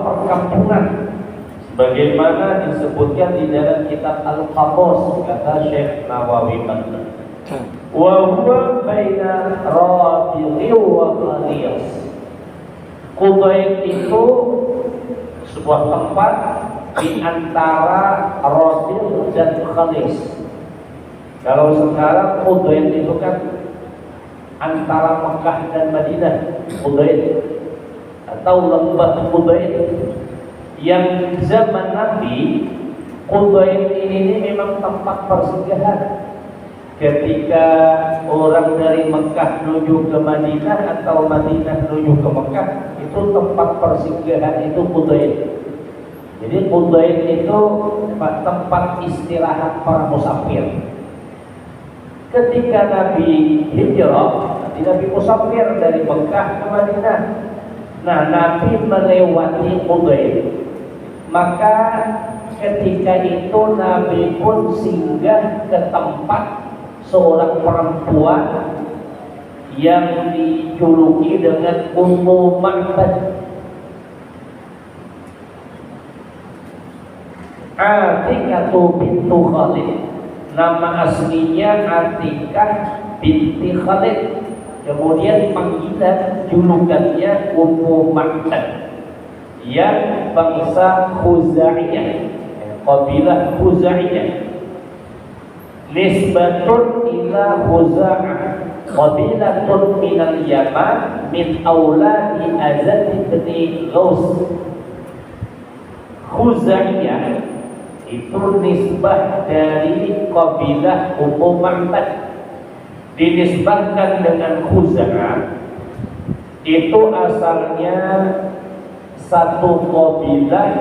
perkampungan sebagaimana disebutkan di dalam kitab Al-Qamus, kata Syekh Nawawi wa huwa baina Rabi'i wa Ghaliyas. Qudayd itu sebuah tempat di antara Rabi' dan Ghalis. Kalau sekarang Qudayd itu kan antara Mekah dan Madinah, Qudayd atau lembah Qudayd. Yang zaman Nabi, Qudayd ini memang tempat persinggahan. Ketika orang dari Mekah menuju ke Madinah atau Madinah menuju ke Mekah, itu tempat persinggahan itu Qudayd. Jadi Qudayd itu tempat istirahat para musafir. Ketika Nabi hijrah, Nabi musafir dari Mekah ke Madinah. Nah, Nabi melewati Qudayd. Maka ketika itu Nabi pun singgah ke tempat seorang perempuan yang dijuluki dengan Ummu Ma'bad. Atikatu bintu Khalid. Nama aslinya Atikah binti Khalid. Kemudian panggilan julukannya Ummu Ma'bad, yang bangsa Khuzaiyah, kabilah Khuzaiyah. Nisbatun ila Khuza'ah, qabilatun minal Yaman min auladi Azad bin Ghaus. Khuzaiyah itu nisbah dari kabilah Ummu Ma'bad, dinisbahkan dengan Khuza'ah. Itu asalnya satu kabilah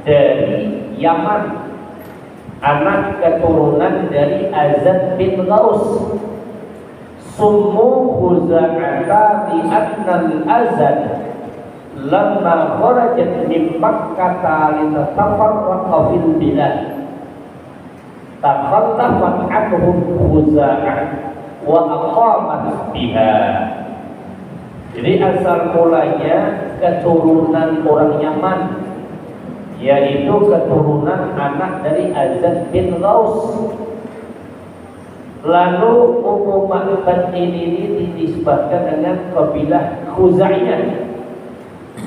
dari Yaman, anak keturunan dari Azad bin Ghaus. Summu Khuza'ata li'annal Azad lamma kharajat min Makkah litatafarraqa fil bilad takhallafat anhum Khuza'ah wa aqamat biha. Jadi asal mulanya keturunan orang Yaman, yaitu keturunan anak dari Azad bin Ghaus. Lalu Ummu Ma'bad ini dinisbahkan dengan kabilah Khuzaiyah.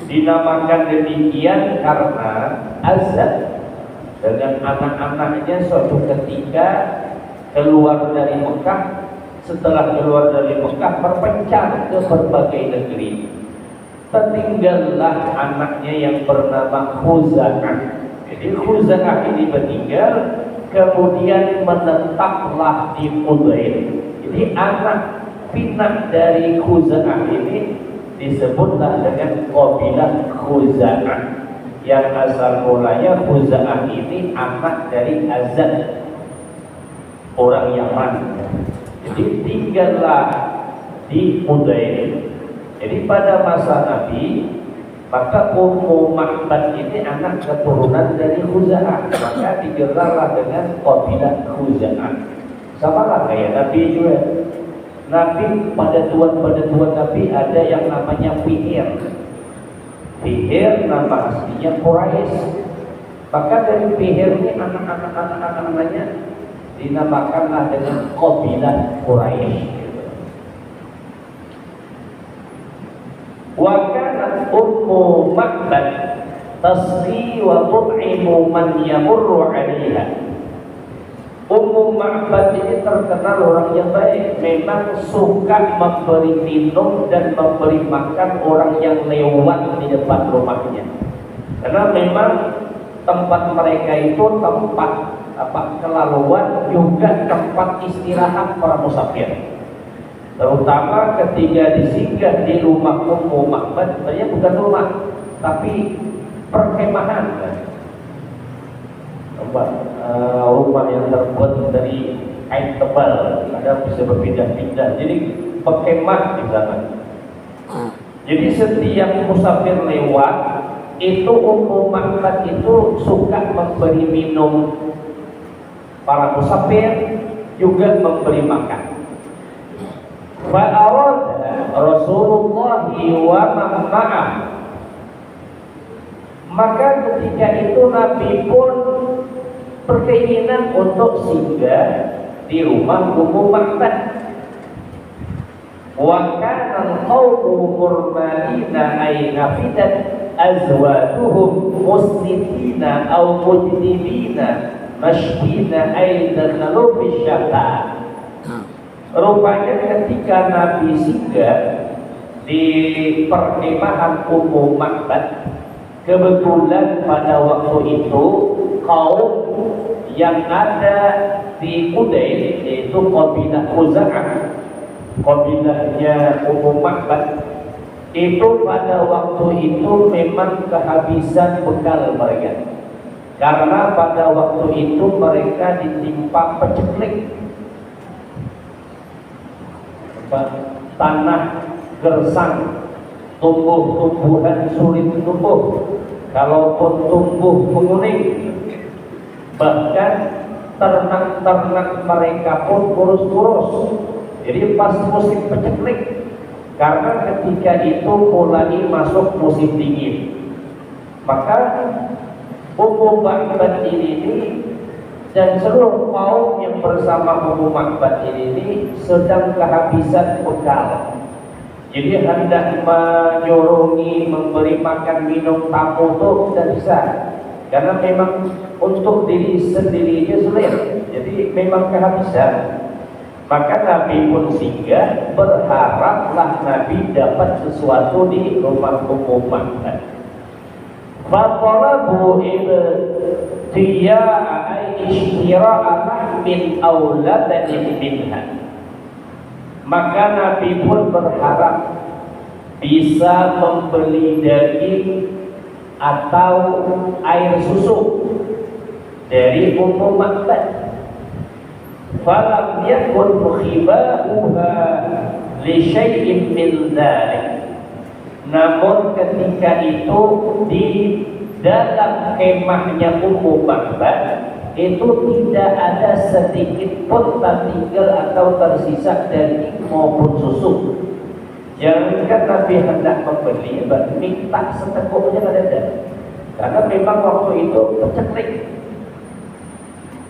Dinamakan demikian karena Azad dengan anak-anaknya suatu ketika keluar dari Mekah. Setelah keluar dari Mekah berpencar ke berbagai negeri. Tertinggallah anaknya yang bernama Khuza'ah. Jadi Khuza'ah ini meninggal, kemudian menetaplah di Qudayd. Jadi anak pinak dari Khuza'ah ini disebutlah dengan kabilah Khuza'ah, yang asal mulanya Khuza'ah ini anak dari Azad, orang Yaman. Jadi tinggallah di Qudayd. Jadi pada masa Nabi, maka Ummu Ma'bad ini anak keturunan dari Khuza'ah, maka digelarlah dengan kabilah Khuza'ah. Sama lah kayak Nabi juga. Nabi pada tuan Nabi ada yang namanya Fihr. Fihr nama aslinya Quraisy. Maka dari Fihr ini anak-anaknya dinamakanlah dengan kabilah Quraisy. Wa kanat Ummu Ma'bad tasqi wa tut'imu man yamurru 'alaiha. Ummu Ma'bad ini terkenal orang yang baik, memang suka memberi minum dan memberi makan orang yang lewat di depan rumahnya. Karena memang tempat mereka itu tempat kelaluan, juga tempat istirahat para musafir. Terutama ketika disinggah di rumah Ummu Ma'bad, sebenarnya bukan rumah, tapi perkemahan. Rumah yang terbuat dari kain tebal, kadang bisa berpindah-pindah. Jadi perkemah di sana. Jadi setiap musafir lewat, itu Ummu Ma'bad itu suka memberi minum para musafir, juga memberi makan. Fa'arada Rasulullah wa ma'ah Maka ketika itu Nabi pun berkeinginan untuk singgah di rumah Ummu Ma'bad. Wa kana al-qawmu murmalina ay nafidat azwajuhum muslimina aw mujrimina mashbina ay dakhalu bisyata. Rupanya ketika Nabi singgah di perkemahan Ummu Ma'bad, kebetulan pada waktu itu kaum yang ada di Udail, yaitu kabilah Khuza'ah, kabilahnya Ummu Ma'bad, itu pada waktu itu memang kehabisan bekal mereka, karena pada waktu itu mereka ditimpa paceklik, tanah gersang, tumbuh-tumbuhan sulit tumbuh, kalaupun tumbuh menguning, bahkan ternak-ternak mereka pun kurus-kurus. Jadi pas musim paceklik, karena ketika itu mulai masuk musim dingin, maka Ummu Ma'bad ini dan seluruh kaum yang bersama Ummu Ma'bad ini sedang kehabisan bekal. Jadi hendak menyurungi, memberi makan minum tamu itu tidak bisa, karena memang untuk diri sendiri itu sulit. Jadi memang kehabisan. Maka Nabi pun singgah, berharaplah Nabi dapat sesuatu di rumah Ummu Ma'bad. Fatalabu ibtiya'a ay ishtira'a lahmin auladanin minha. Maka Nabi pun berharap bisa membeli daging atau air susu dari Ummu Ma'bad. Falam yakun khiba'uha li syai'in min dzalik. Namun ketika itu di dalam kemahnya Ummu Ma'bad itu tidak ada sedikit pun tertinggal atau tersisa daging maupun susu. Jangankan Nabi hendak membeli, minta seteguknya tidak ada, karena memang waktu itu paceklik.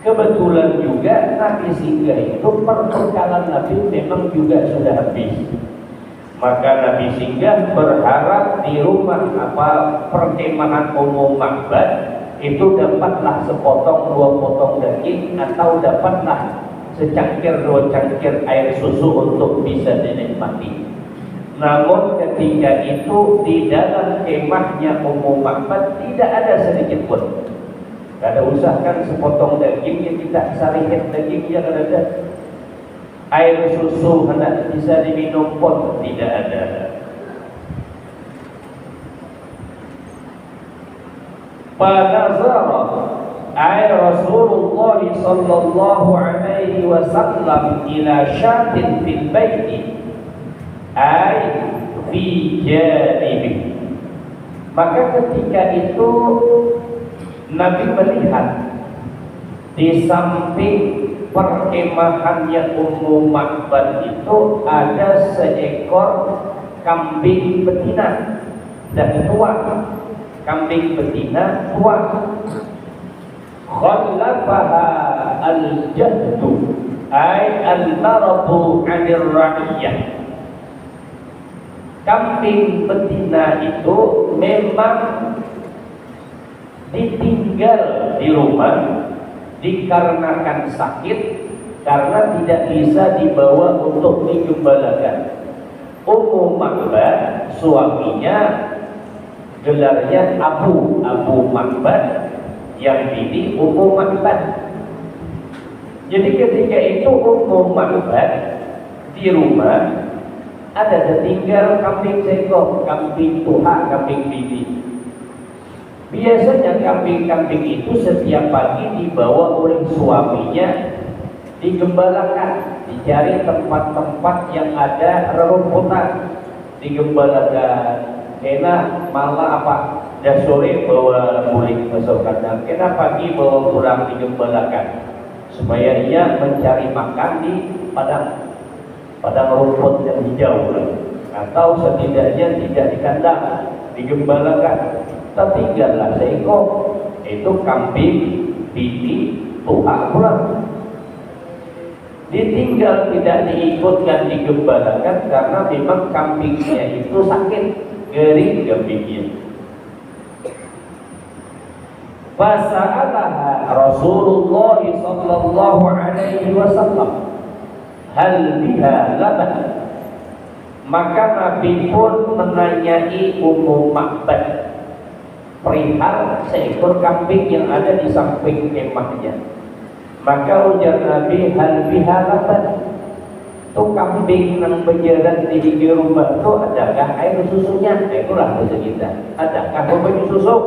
Kebetulan juga Nabi singgah itu perbekalan Nabi memang juga sudah habis. Maka Nabi singgah berharap di rumah perkemahan Ummu Ma'bad itu dapatlah sepotong dua potong daging, atau dapatlah secangkir dua cangkir air susu untuk bisa dinikmati. Namun ketika itu di dalam kemahnya Ummu Ma'bad tidak ada sedikit pun. Tidak ada, usahakan sepotong daging yang kita sarihin dagingnya tidak ada. Air susu hendak bisa diminum pun tidak ada. Fanazara ay Rasulullah sallallahu alaihi wasallam ila syatin fil baiti ay fi janibi. Maka ketika itu Nabi melihat di samping perkemahannya Ummu Ma'bad itu ada seekor kambing betina dan tua. Kambing betina tua. Khallafaha al-jaddu ay al-maradu 'anil ra'iyah. Kambing betina itu memang ditinggal di rumah dikarenakan sakit, karena tidak bisa dibawa untuk digembalakan. Ummu Ma'bad suaminya gelarnya Abu Ma'bad, yang ini Ummu Ma'bad. Jadi ketika itu Ummu Ma'bad di rumah ada tinggal kambing seekor, kambing tuha, kambing bibi. Biasanya kambing-kambing itu setiap pagi dibawa oleh suaminya, digembalakan, dicari tempat-tempat yang ada rerumputan, digembalakan. Kena malah dah sore bawa mulik masuk kandang, kena pagi bawa kurang digembalakan, supaya ia mencari makan di padang rumput yang hijau, atau setidaknya tidak di kandang, digembalakan. tertinggallah seekor, itu kambing bini tuha pulang. Ditinggal, tidak diikutkan, digembalakan karena memang kambingnya itu sakit, gering kambingnya. Fasa'alaha Rasulullah sallallahu alaihi wasallam hal biha laban. Maka Nabi pun menanyai Ummu Ma'bad perihal seekor kambing yang ada di samping kemahnya. Maka ujar Nabi, hal biha laban, tu kambing yang berjalan di rumah tu adakah air susunya? Itulah bahasa kita, adakah memberi susu?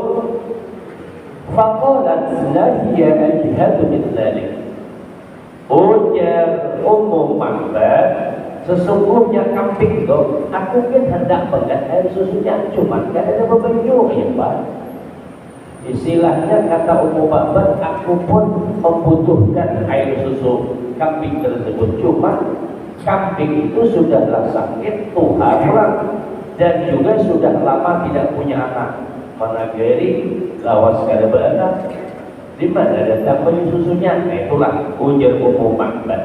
Faqalat la hiya ajhadu min dzalik. Ujar Ummu Ma'bad, sesungguhnya kambing itu aku kan hendak banget air susunya, cuma kan ada bebanyu ya Pak. Istilahnya kata Ummu Ma'bad, aku pun membutuhkan air susu kambing tersebut, cuma kambing itu sudahlah sakit, tuharan, dan juga sudah lama tidak punya anak. Mana gering, lawas kada beranak, di mana datang banyu susunya? Itulah ujar Ummu Ma'bad.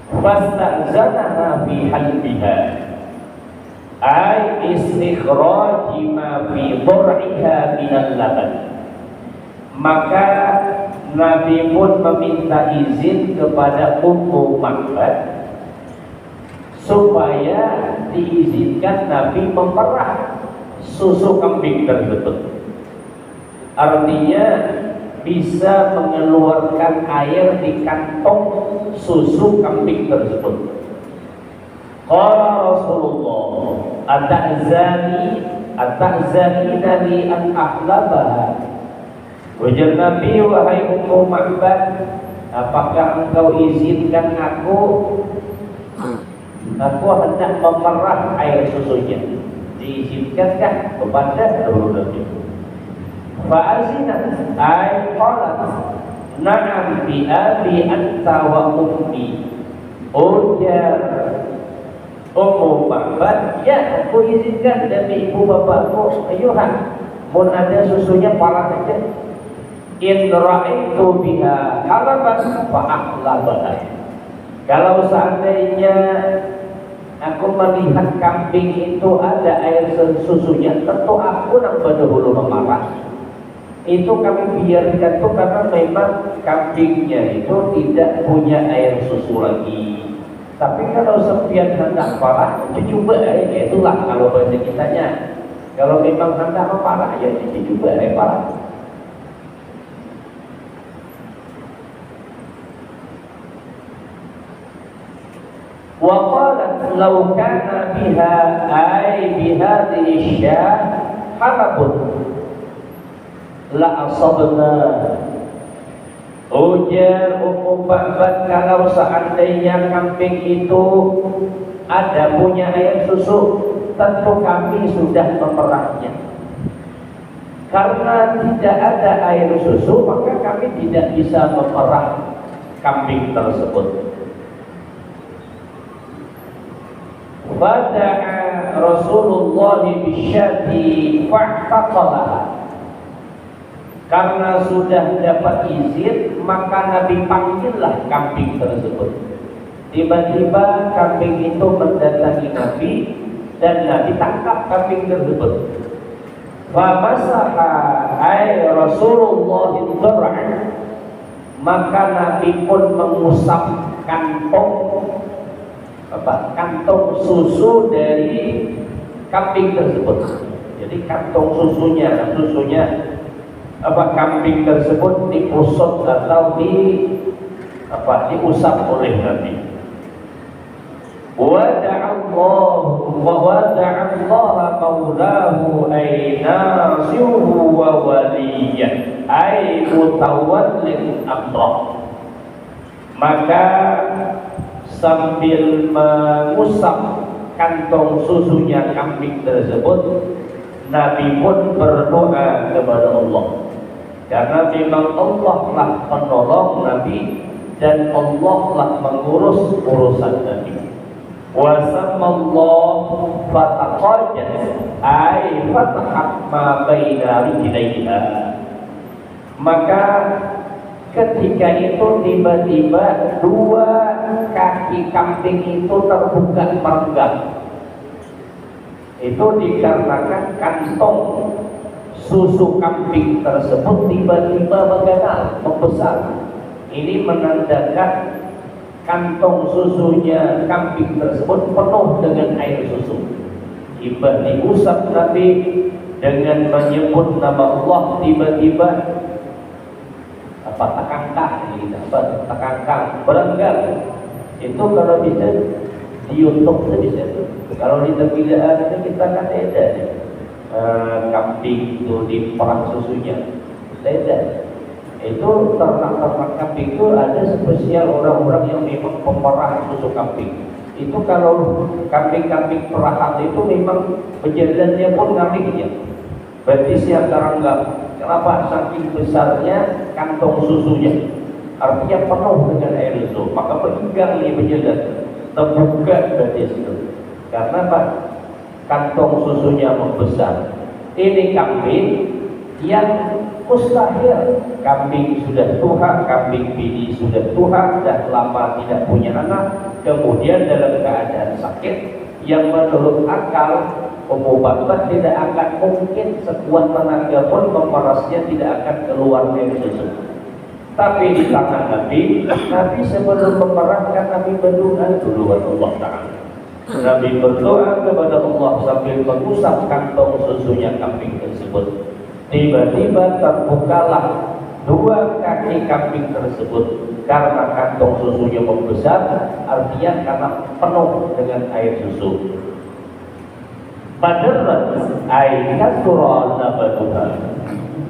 Fasta'zanaha fi halbiha, ay istikhraj ma fi dhur'iha minal laban. Maka Nabi pun meminta izin kepada Ummu Ma'bad supaya diizinkan Nabi memerah susu kambing tersebut. Artinya bisa mengeluarkan air di kantong susu kambing tersebut. Qala Rasulullah, ata'zanina li an ahlabaha. Ujar Nabi, wahai Ummu Ma'bad, apakah engkau izinkan aku hendak memerah air susunya? Diizinkankah kepada Nabi? Fa'azinat ay qalat na'am bi abi anta wa ummi. Ujar Ummu Ma'bad, ya aku izinkan demi ibu bapakku, ayuhan mun ada susunya parah saja. In ra'aitu biha halaban fa'ahlabaha. Kalau seandainya aku melihat kambing itu ada air susunya, tentu aku nak berdahulu memarah. Itu kami biarkan tuh karena memang kambingnya itu tidak punya air susu lagi. Tapi kalau sepian hendak parah, coba itulah kalau bahasa kitanya. Kalau memang hendak parah, ya coba parah. Wa qalat law kana biha ay bihadhihi syah halabun la asabna. Ujar Ummu Ma'bad, kalau seandainya kambing itu ada punya air susu, tentu kami sudah memerahnya. Karena tidak ada air susu, maka kami tidak bisa memerah kambing tersebut. Fada'a Rasulullah bisyati fa'taqalaha. Karena sudah dapat izin, maka Nabi panggillah kambing tersebut. Tiba-tiba kambing itu mendatangi Nabi dan Nabi tangkap kambing tersebut. Famasaha ay Rasulullah dzar'an. Maka Nabi pun mengusap kantong susu dari kambing tersebut. Jadi kantong susunya kambing tersebut diusap atau diusap oleh Nabi. Wada'allahu maulahu ay nasiruhu wa waliyah ay mutawallil amrah. Maka sambil mengusap kantong susunya kambing tersebut, Nabi pun berdoa kepada Allah. Karena memang Allah lah penolong Nabi dan Allah lah mengurus urusan Nabi. Wa sammallahu fataqajjat. ay fatahat ma baina rijlaiha. Maka ketika itu tiba-tiba dua kaki kambing itu terbuka merenggang. Itu dikarenakan kantong susu kambing tersebut tiba-tiba mengenal, membesar. Ini menandakan kantong susunya kambing tersebut penuh dengan air susu. Tiba diusap Nabi dengan menyebut nama Allah, tiba-tiba takangkang ini, takangkang berenggang. Itu kalau bisa di YouTube itu bisa. Kalau di tepilaan itu kita kan ada kambing itu di perang susunya, ada. Itu ternak-ternak kambing itu ada spesial orang-orang yang memang pemerah susu kambing. Itu kalau kambing-kambing perahan itu memang penjelasannya pun ngambilnya. Berarti siapa enggak? Kenapa? Saking besarnya kantong susunya, artinya penuh dengan air susu. Maka pegang ini penjelas terbuka berarti itu. Karena apa? Kantong susunya membesar. Ini kambing yang mustahil, kambing sudah tua, kambing bini sudah tua, dan lama tidak punya anak, kemudian dalam keadaan sakit, yang menurut akal pengobatan tidak akan mungkin sekuat tenaga pun memerasnya tidak akan keluar dari susu. Tapi di tangan Nabi sebelum memerahkan Nabi berdoa dulu Allah Ta'ala. Nabi berdoa kepada Allah sambil mengusap kantong susunya kambing tersebut. Tiba-tiba terbukalah dua kaki kambing tersebut karena kantong susunya membesar, artinya karena penuh dengan air susu. Padahal air surah nabaduha,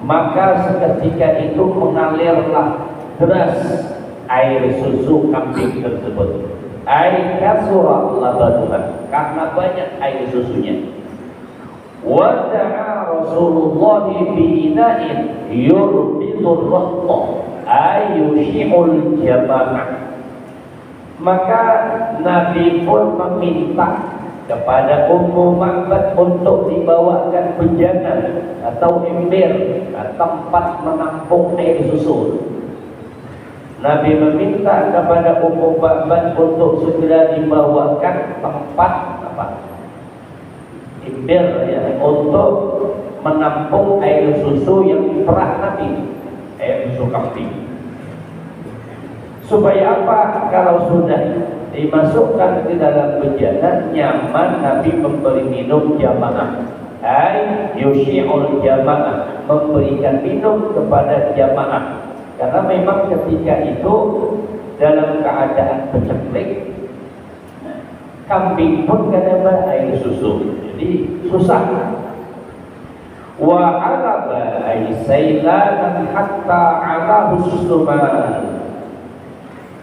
maka seketika itu mengalirlah deras air susu kambing tersebut. Air surah nabaduha, karena banyak air susunya. Wada'a Rasulullah bi'ina'in yurbitur rahta ayushi'ul jama'ah. Maka Nabi pun meminta kepada Ummu Ma'bad untuk dibawakan bejana atau ember, tempat menampung air susu. Nabi meminta kepada Ummu Ma'bad untuk segera dibawakan tempat ember ya, untuk menampung air susu yang diperah Nabi, air susu kambing. Supaya apa? Kalau sudah dimasukkan ke dalam bejana nyaman, Nabi memberi minum jamaah, ay yushi'ul jamaah, memberikan minum kepada jamaah. Karena memang ketika itu dalam keadaan peceklik, kambing pun kadang air susu, jadi susah. Wa alaba ay saylan hatta ala husnuman.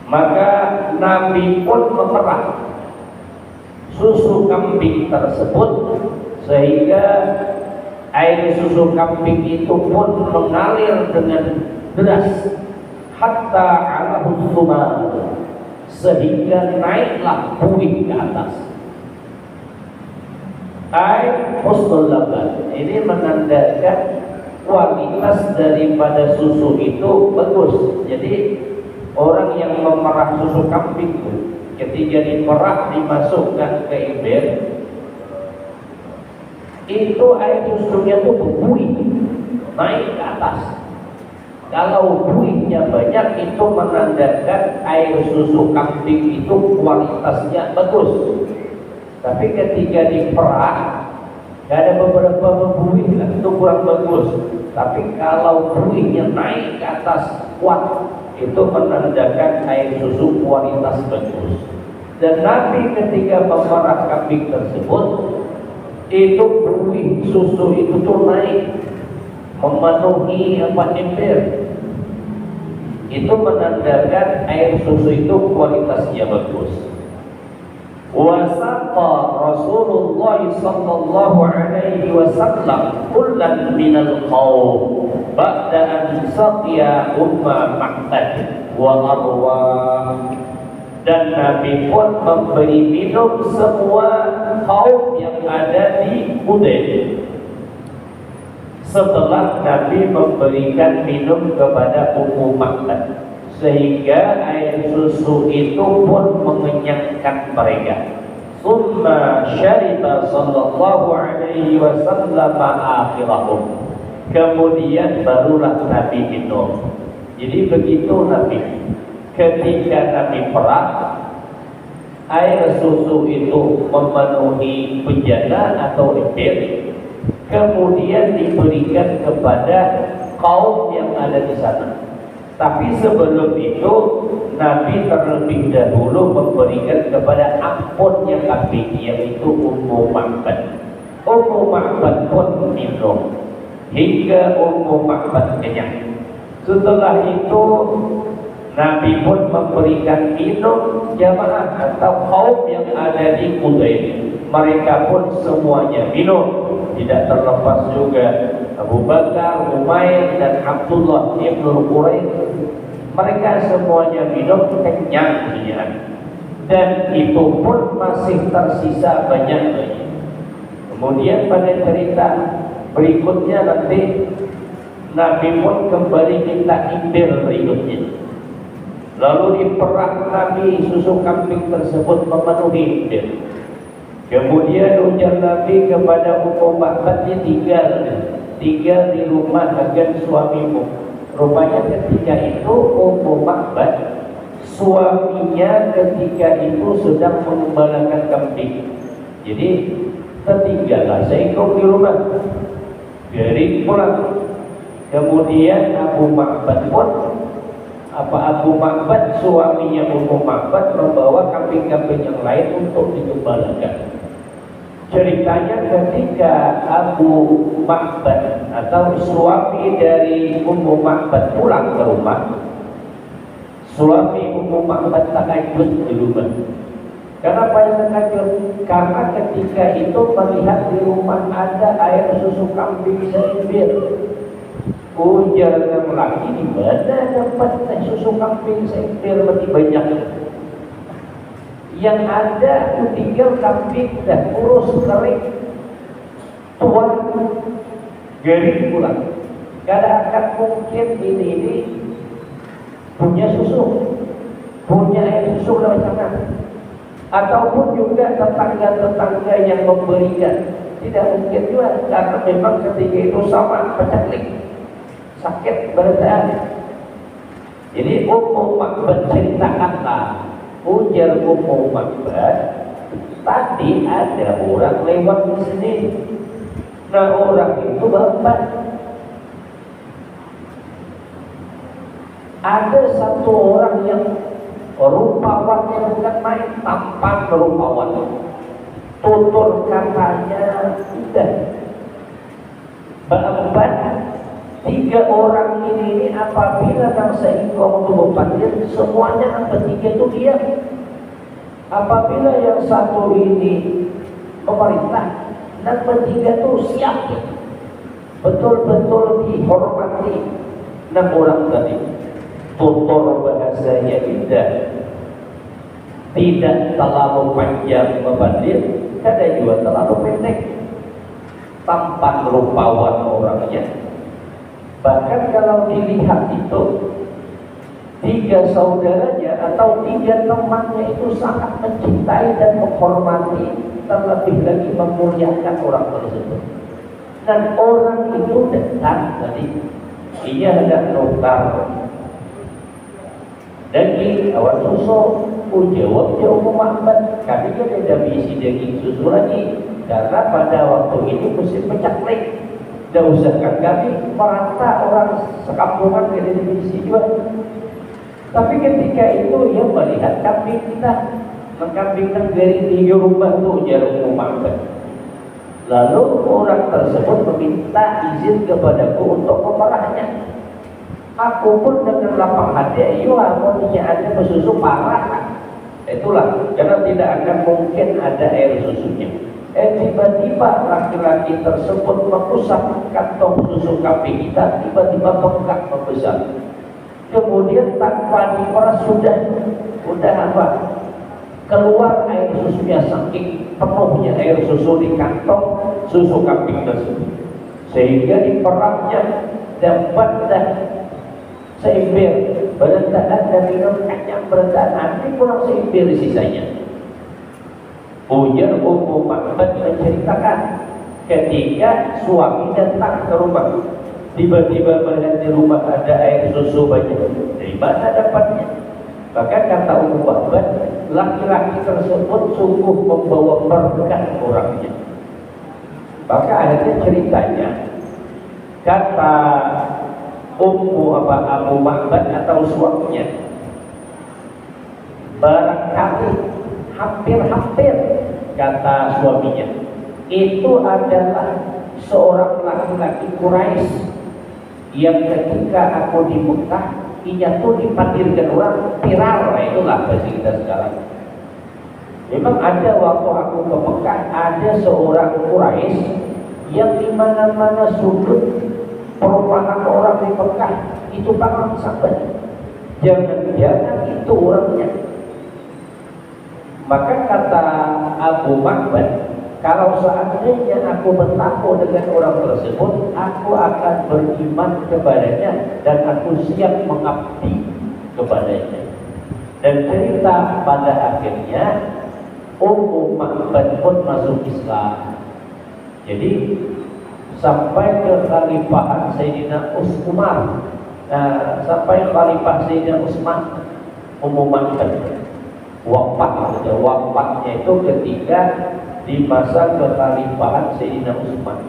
Maka Nabi pun memerah susu kambing tersebut sehingga air susu kambing itu pun mengalir dengan deras hatta ala husnuman, sehingga naiklah buih ke atas. Air husnul laban ini menandakan kualitas daripada susu itu bagus. Jadi orang yang memerah susu kambing itu ketika diperah dimasukkan ke ember, itu air susunya itu berbuih naik ke atas. Kalau buihnya banyak itu menandakan air susu kambing itu kualitasnya bagus. Tapi ketika diperah, ada beberapa berbuih itu kurang bagus. Tapi kalau buihnya naik ke atas kuat, itu menandakan air susu kualitas bagus. Dan Nabi ketika memerah kambing tersebut, itu buih susu itu tuh naik memenuhi ember. Itu menandakan air susu itu kualitasnya bagus. Wasaqa Rasulullah sallallahu alaihi wasallam kullan minal qaum ba'da an saqiya Umma Ma'bad wa arwa. dan Nabi pun memberi minum semua kaum yang ada di Hudain. Setelah Nabi memberikan minum kepada Ummu Ma'bad, sehingga air susu itu pun mengenyangkan mereka. Summa syariba sallallahu alaihi wasallam akhirahum. Kemudian barulah Nabi minum. Jadi begitu Nabi. Ketika Nabi perang, air susu itu memenuhi bejana atau ember, kemudian diberikan kepada kaum yang ada di sana. Tapi sebelum itu Nabi terlebih dahulu memberikan kepada ampun yang kambing, yaitu Ummu Ma'bad. Ummu Ma'bad pun minum hingga Ummu Ma'bad kenyang. Setelah itu Nabi pun memberikan minum jamaah atau kaum yang ada di Hudain. Mereka pun semuanya minum. Tidak terlepas juga Abu Bakar, Umair dan Abdullah ibn Quraisy. Mereka semuanya minum kenyang dan itu pun masih tersisa banyak lagi. Kemudian pada cerita berikutnya nanti Nabi pun kembali minta imbil berikutnya. Lalu di perang Nabi susu kambing tersebut memenuhi imbil. Kemudian ujar Nabi kepada Ummu Ma'bad, tinggal di rumah agan suamimu. Rupanya ketika itu Ummu Ma'bad suaminya ketika itu sedang mengembalakan kambing. Jadi tertinggallah seekor di rumah. Dari pulang. Kemudian Abu Ma'bad suaminya Ummu Ma'bad membawa kambing-kambing yang lain untuk digembalakan. Ceritanya ketika Abu Ma'bad atau suami dari Ummu Ma'bad pulang ke rumah, suami Ummu Ma'bad takjub di rumah. Kenapa yang takjub? Karena ketika itu melihat di rumah ada air susu kambing seember. Ujarnya lagi, di mana dapat susu kambing seember lebih banyak? Yang ada tinggal kambing dan kurus kering tua garing pulang. Tidak akan mungkin ini punya susu, punya air susu lewat sana, ataupun juga tetangga-tetangga yang memberikan. Tidak mungkin juga, karena memang ketika itu sama pecaklik, sakit badan. Jadi Ummu Ma'bad ceritakanlah. Ujar Ummu Ma'bad, tadi ada orang lewat di sini. Nah, orang itu bapak. Ada satu orang yang rupawan, yang bukan main, tampan rupawan. Tutur katanya udah bapak. 3 orang ini apabila bangsa engkau berpandir, semuanya bertiga itu diam. Apabila yang satu ini memerintah dan bertiga itu siap, betul-betul dihormati. 6 orang tadi tutur bahasanya tidak terlalu panjang membandir, tidak juga terlalu pendek, tampan rupawan orangnya. Bahkan kalau dilihat itu 3 saudaranya atau 3 temannya itu sangat mencintai dan menghormati, terlebih lagi memuliakan orang tersebut. Dan orang itu datang tadi, ia hendak nukar daging awan susu. Jawab dia Ummu Ma'bad, kami kan tidak isi daging susu lagi, karena pada waktu itu musim pecaklik. Tidak usahkan kami merata orang sekampungan ke divisi juga. Tapi ketika itu ia melihat kambing kita, kambing negeri di rumah itu Ummu Ma'bad. Lalu orang tersebut meminta izin kepadaku untuk memerahnya. Aku pun dengan lapang hati, harmonia ada bersusu parah. Itulah, karena tidak akan mungkin ada air susunya. Tiba-tiba laki-laki tersebut mengusap kantong susu kambing kita, tiba-tiba bengkak membesar. Kemudian tanpa diperas sudah apa? keluar air susunya saking penuhnya air susu di kantong susu kambing tersebut, sehingga di perahnya dapatlah seimber, berendahan dan minum kanyang berendahan, nanti kurang seimber sisanya. Ujar Ummu Ma'bad menceritakan ketika suami datang ke rumah, tiba-tiba melihat di rumah ada air susu banyak. Dari mana dapatnya? Maka kata Ummu Ma'bad, laki-laki tersebut sungguh membawa berkah orangnya. Maka akhirnya ceritanya, kata Abu Ma'bad atau suaminya, barangkali hampir-hampir, kata suaminya, itu adalah seorang laki-laki Quraisy yang ketika aku di Mekah, ia tuh dipanggilkan orang viral, itulah bahasa kita sekarang. Memang ada waktu aku ke Mekah, ada seorang Quraisy yang di mana-mana sudut perumahan orang di Mekah itu pakai sahabat. Jangan-jangan itu orangnya. Maka kata Abu Ma'bad, kalau seandainya aku bertemu dengan orang tersebut, aku akan beriman kepadanya dan aku siap mengabdi kepadanya. Dan cerita pada akhirnya Ummu Ma'bad pun masuk Islam. Jadi sampai ke khalifahan Sayyidina Umar, sampai khalifah Sayyidina Utsman, Ummu Ma'bad wafatnya itu ketika di masa kekhalifahan Sayyidina Utsman.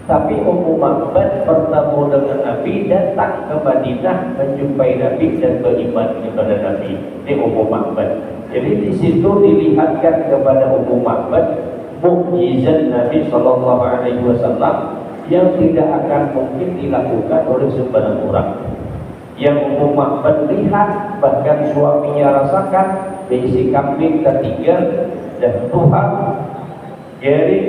Tapi Ummu Ma'bad bertemu dengan Nabi, datang ke Madinah menjumpai Nabi dan beriman kepada Nabi. Ini Ummu Ma'bad. Jadi di situ dilihatkan kepada Ummu Ma'bad mukjizat Nabi Shallallahu Alaihi Wasallam yang tidak akan mungkin dilakukan oleh sembarang orang. Yang Ummu Ma'bad lihat, bahkan suaminya rasakan, berisi kambing tertinggal dan Tuhan, jadi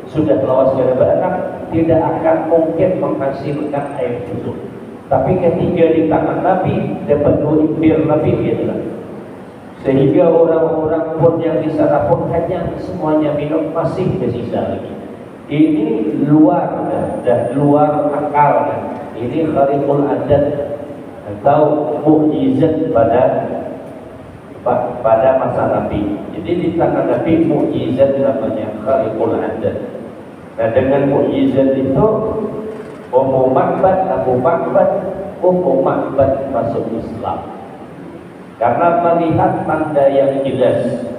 sudah lawas gara beranak, tidak akan mungkin menghasilkan air susu. Tapi ketika di tangan Nabi dapat 2 imbir lebih, gitu. Sehingga orang-orang pun yang di sana pun hanya semuanya minum, masih tersisa lagi. Ini luar akal. Ini khariful adat atau mukjizat pada masa Nabi. Jadi di tangan Nabi mukjizat namanya khariful adat. Nah, dengan mukjizat itu Ummu Ma'bad masuk Islam karena melihat tanda yang jelas,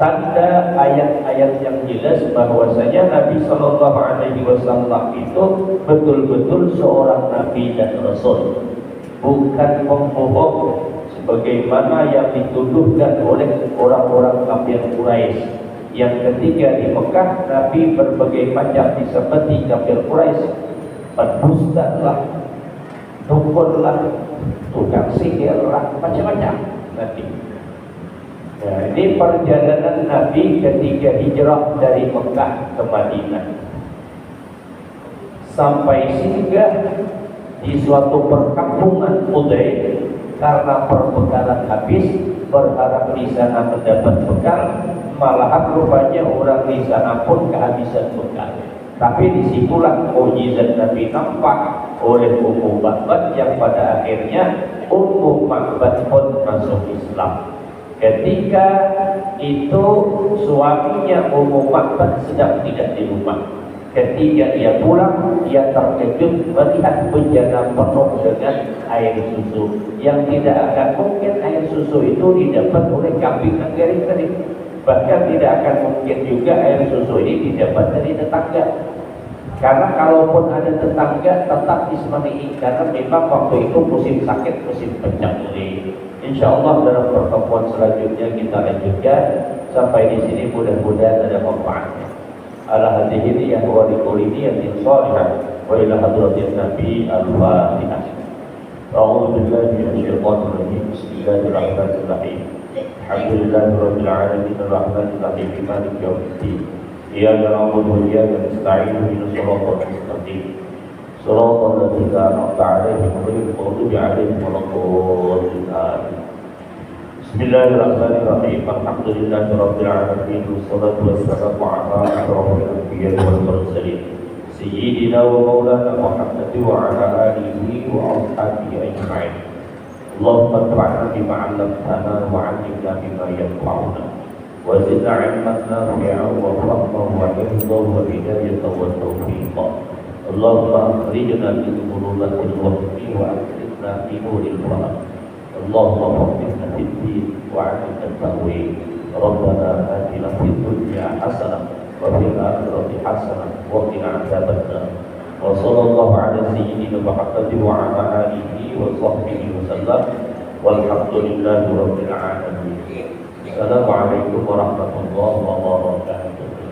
tanda ayat-ayat yang jelas bahwasanya Nabi Shallallahu Alaihi Wasallam itu betul-betul seorang Nabi dan Rasul, bukan pembohong sebagaimana yang dituduhkan oleh orang-orang kafir Quraisy yang ketika di Mekah Nabi berbagai macam disebut kafir Quraisy, pendusta lah, dukun lah, tukang sihir lah, macam-macam Nabi. Nah, ini perjalanan Nabi ketika hijrah dari Mekah ke Madinah. Sampai singgah di suatu perkampungan Udaid karena perbekalan habis, berharap di sana mendapat bekal, malahan rupanya orang di sana pun kehabisan bekal. Tapi disitulah mukjizat Nabi nampak oleh Ummu Ma'bad yang pada akhirnya Ummu Ma'bad pun masuk Islam. Ketika itu suaminya Ummu Ma'bad sedang tidak di rumah. Ketika dia pulang, dia terkejut melihat bejana penuh dengan air susu yang tidak akan mungkin air susu itu didapat oleh kambing yang kering-kering. Bahkan tidak akan mungkin juga air susu ini didapat dari tetangga. Karena kalaupun ada tetangga tetap dismani, karena memang waktu itu musim sakit, musim penyakit. Insya Allah dalam pertemuan selanjutnya kita lanjutkan sampai di sini, mudah-mudahan ada manfaatnya. Ala hadhihi ya wa likulli niyatin shalihah wa ila hadratin nabi al-fatihah. A'udzu billahi minasy syaithanir rajim. Bismillahirrahmanirrahim. Alhamdulillahirabbil alamin arrahmanir rahim maliki yaumiddin. Iyyaka na'budu wa iyyaka nasta'in ihdinas siratal mustaqim. Shiratal ladzina an'amta 'alaihim ghairil maghdubi 'alaihim waladdallin. Bismillahirrahmanirrahim. Alhamdulillahirabbil alamin. Wassalatu wassalamu ala asyrofil anbiya'i wal mursalin. Sayyidina wa maulana Muhammad wa ala alihi wa ashabihi ajma'in. Allahumma anfa'na bima 'allamtana wa 'allimna bima yanfa'una. Wa zidna 'ilman nafi'an wa rahmatan wa hifdhan wa hidayatan wa tawfiqan. Allahumma akhrijna min dhulumatil wahmi wa akhrijna fi nuril fahm. Allahumma faqqihna fid din wa 'allimna at-ta'wil. Rabbana atina fid dunya hasanah wa fil akhirati hasanah wa qina adzabannar. Wa sallallahu ala sayyidina Muhammadin wa ala alihi wa sahbihi wa sallam. Walhamdulillahi rabbil alamin. Assalamualaikum warahmatullahi wabarakatuh.